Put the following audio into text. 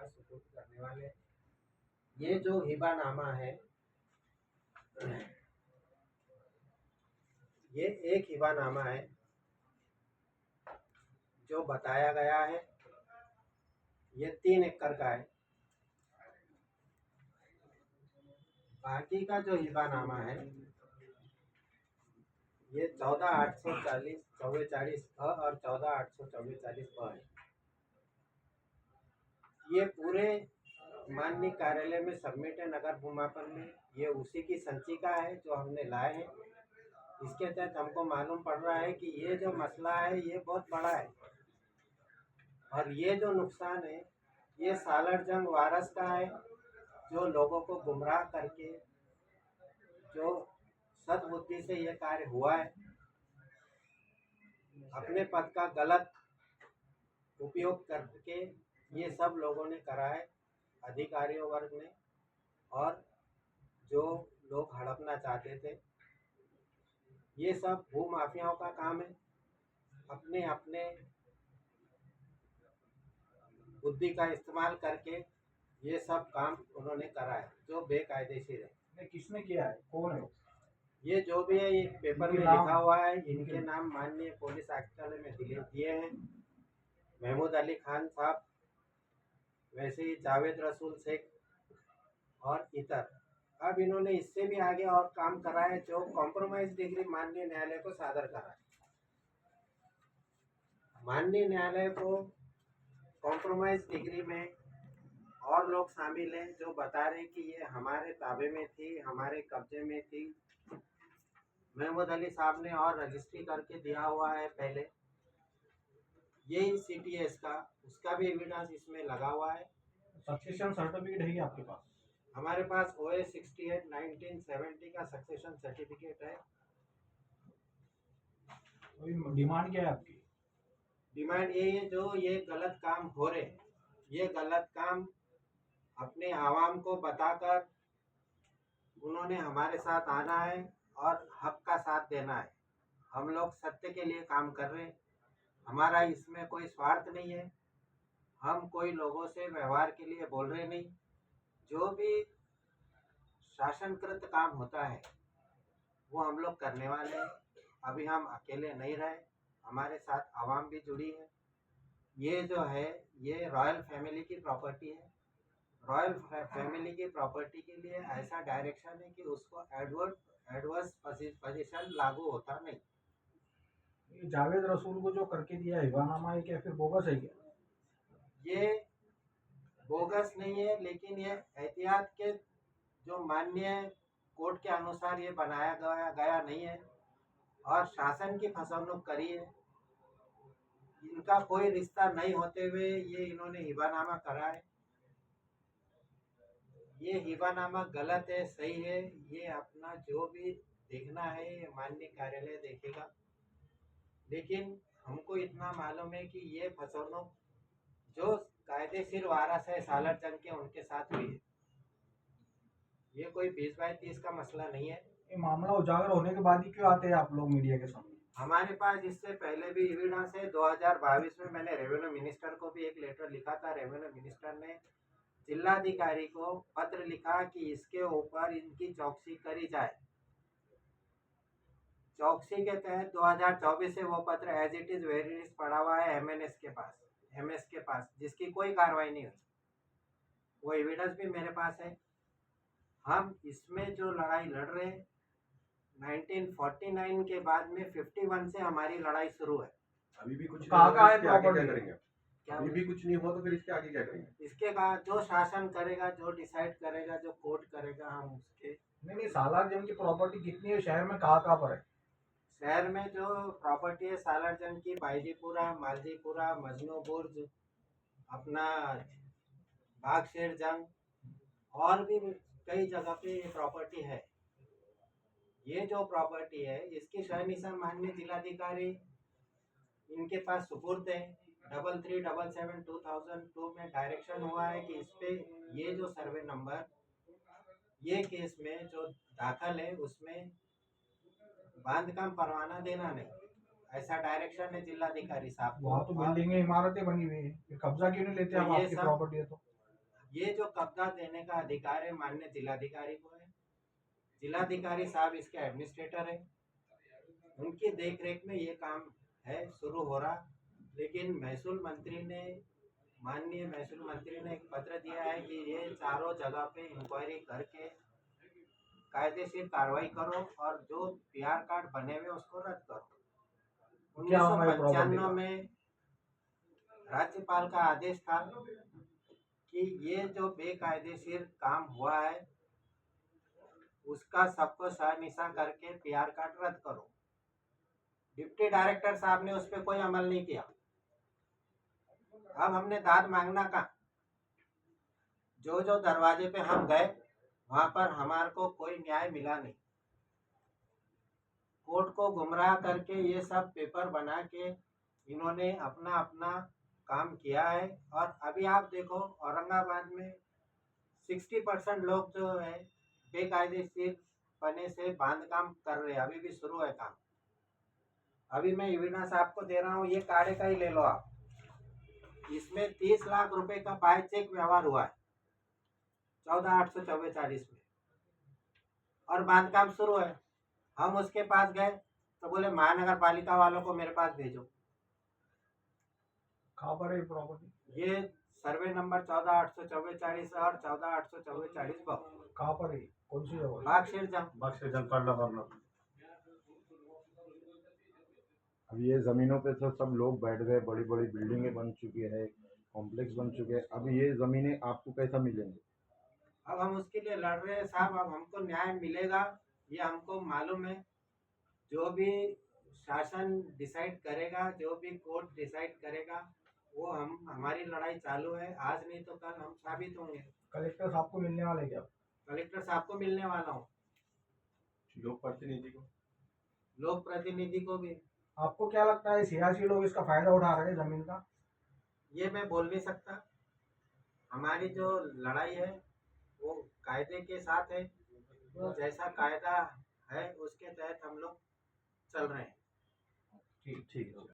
पास सुपुर्द करने वाले हैं। ये जो हिबानामा है, ये एक हिबानामा है जो बताया गया है। ये 3 एकड़ का है। बाकी का जो हिबानामा है ये 14,844 और 14,844 है। ये पूरे माननीय कार्यालय में सबमिट है नगर भूमापन में। ये उसी की संचिका है जो हमने लाए हैं। इसके तहत हमको मालूम पड़ रहा है कि ये जो मसला है ये बहुत बड़ा है और ये जो नुकसान है ये सालर जंग वारस का है, जो लोगों को गुमराह करके जो सद्बुद्धि से ये कार्य हुआ है, अपने पद का गलत उपयोग करके ये सब लोगों ने करा है, अधिकारियों वर्ग ने और जो लोग हड़पना चाहते थे। ये सब भू माफियाओं का काम है। अपने अपने बुद्धि का इस्तेमाल करके ये सब काम उन्होंने करा है जो बेकायदेशीर है। किसने किया है, कौन है? ये जो भी है ये पेपर में लिखा हुआ है। इनके नाम माननीय पुलिस आयुक्तालय में दिए हैं। महमूद अली खान साहब, वैसे ही जावेद रसूल शेख और इतर। अब इन्होंने इससे भी आगे और काम करा है जो कॉम्प्रोमाइज डिग्री माननीय न्यायालय को सादर करा है। माननीय न्यायालय को कॉम्प्रोमाइज डिग्री में और लोग शामिल हैं जो बता रहे कि ये हमारे ताबे में थी, हमारे कब्जे में थी। महमूद अली साहब ने और रजिस्ट्री करके दिया हुआ है पहले। ये CTS का उसका भी एविडेंस इसमें लगा हुआ है। सक्सेशन सर्टिफिकेट है क्या आपके पास? हमारे पास OA 68 1970 का सक्सेशन सर्टिफिकेट है। डिमांड क्या है आपकी? डिमांड यही है जो ये गलत काम हो रहे, ये गलत काम अपने आवाम को बताकर उन्होंने हमारे साथ आना है और हक का साथ देना है। हम लोग सत्य के लिए काम कर रहे हैं। हमारा इसमें कोई स्वार्थ नहीं है। हम कोई लोगों से व्यवहार के लिए बोल रहे नहीं। जो भी शासनकृत काम होता है वो हम लोग करने वाले हैं। अभी हम अकेले नहीं रहे, हमारे साथ आवाम भी जुड़ी है। ये जो है ये रॉयल फैमिली की प्रॉपर्टी है। रॉयल फैमिली की प्रॉपर्टी के लिए ऐसा डायरेक्शन है कि उसको एडवर्स पोजीशन लागू होता नहीं। जावेद रसूल को जो करके दिया हिबानामा है क्या फिर बोगस है क्या? ये बोगस नहीं है, लेकिन ये एहतियात के जो माननीय कोर्ट के अनुसार ये बनाया गया नहीं है और शासन की फसवनुक करी है। इनका कोई रिश्ता नहीं होते हुए ये इन्होंने हिबानामा करा है। ये हिबानामा गलत है, सही है, ये अपना जो भी देखना है ये माननीय कार्यालय देखेगा। लेकिन हमको इतना मालूम है कि ये फसवनुक जो कायदेशीर वारस है सालर जंग के उनके साथ हुई है। ये कोई 20/30 का मसला नहीं है। ये मामला उजागर होने के बाद ही क्यों आते हैं आप लोग मीडिया के सामने? हमारे पास इससे पहले भी एविडेंस है। 2022 में मैंने रेवेन्यू मिनिस्टर को भी एक लेटर लिखा था। रेवेन्यू मिनिस्टर ने जिलाधिकारी को पत्र लिखा कि इसके ऊपर इनकी चौकसी करी जाए। चौकसी के तहत 2024 से वो पत्र as it is very is पड़ा हुआ है MS के पास, जिसकी कोई कार्रवाई नहीं हुई। वो एविडेंस भी मेरे पास है। हम इसमें जो लड़ाई लड़ रहे हैं 1949 के बाद में 51 से हमारी लड़ाई शुरू है। अभी भी कुछ कहाँ नहीं हुआ, है इसके आगे क्या प्रॉपर्टी? करेंगे? अभी भी कुछ नहीं हुआ तो फिर इसके आगे क्या करेंगे? इसके बाद जो शासन करेगा, जो डिसाइड करेगा, जो कोर्ट करेगा, हम उसके। नहीं, सालार जंग की प्रॉपर्टी कितनी है शहर में, कहाँ पर है? शहर में जो प्रॉपर्टी है सालार जंग की, बाईजीपुरा, मालजीपुरा, मजनू बुर्ज, अपना बागशेर जंग और भी कई जगह पे ये प्रॉपर्टी है। ये जो प्रॉपर्टी है इसकी शहनिशा माननीय जिलाधिकारी इनके पास सुपुर्द है। 3377/2002 में डायरेक्शन हुआ है कि इस पे ये जो सर्वे नंबर ये केस में जो दाखिल है उसमें बांधकाम परवाना देना नहीं, ऐसा डायरेक्शन है जिलाधिकारी साहब को। वहाँ तो बिल्डिंगें इमारतें बनी हुई है, कब्जा क्यों नहीं लेते आप? तो ये आपकी सब प्रॉपर्टी है तो ये जो कब्जा देने का अधिकार है माननीय जिलाधिकारी को है। जिलाधिकारी साहब इसके एडमिनिस्ट्रेटर है, उनकी देखरेख में ये काम है शुरू हो रहा। लेकिन माननीय महसूल मंत्री ने एक पत्र दिया है कि ये चारों जगह पे इंक्वायरी करके कायदेशीर कार्रवाई करो और जो पीआर कार्ड बने हुए उसको रद्द करो। क्या हमारी प्रॉपर्टी 1995 का? में राज्यपाल का आदेश था कि ये जो बेकायदेशीर काम हुआ है उसका सबको सहिष्णुता करके पीआर कार्ड रद्द करो। डिप्टी डायरेक्टर साहब ने उस पर कोई अमल नहीं किया। अब हमने दाद मांगना का, जो जो दरवाजे पे हम गए वहां पर हमारे को कोई न्याय मिला नहीं। कोर्ट को गुमराह करके ये सब पेपर बना के इन्होंने अपना अपना काम किया है। और अभी आप देखो औरंगाबाद में 60% लोग जो है बेकायदेशीर पने से बांध काम कर रहे हैं, अभी भी शुरू है काम। अभी मैं युविना साहब को दे रहा हूँ, ये काढ़े का ही ले लो आप। इसमें 30 लाख रुपए का बाय चेक व्यवहार हुआ है 14,844 में और बांधकाम शुरू है। हम उसके पास गए तो बोले महानगर पालिका वालों को मेरे पास भेजो। कहाँ पर है ये प्रॉपर्टी? ये सर्वे नंबर 14,844 और 14,844 कहाँ पर है? कौन सी जगह? बागशेर जंग। बक्से जंग करना करना। अब ये जमीनों पे तो सब लोग बैठ गए, बड़ी बड़ी बिल्डिंगें बन चुकी है, कॉम्प्लेक्स बन चुके हैं। अब ये जमीनें आपको कैसा मिलेंगी? अब हम उसके लिए लड़ रहे हैं साहब। अब हमको न्याय मिलेगा ये हमको मालूम है। जो भी शासन डिसाइड करेगा, जो भी कोर्ट डिसाइड करेगा, वो हमारी लड़ाई चालू है। आज नहीं तो कल हम साबित होंगे। कलेक्टर साहब को मिलने वाले क्या? कलेक्टर साहब को मिलने वाला हूँ, लोक प्रतिनिधि को भी। आपको क्या लगता है सियासी लोग इसका फायदा उठा रहे हैं जमीन का? ये मैं बोल नहीं सकता। हमारी जो लड़ाई है वो कायदे के साथ है। जैसा कायदा है उसके तहत हम लोग चल रहे हैं। ठीक ठीक है।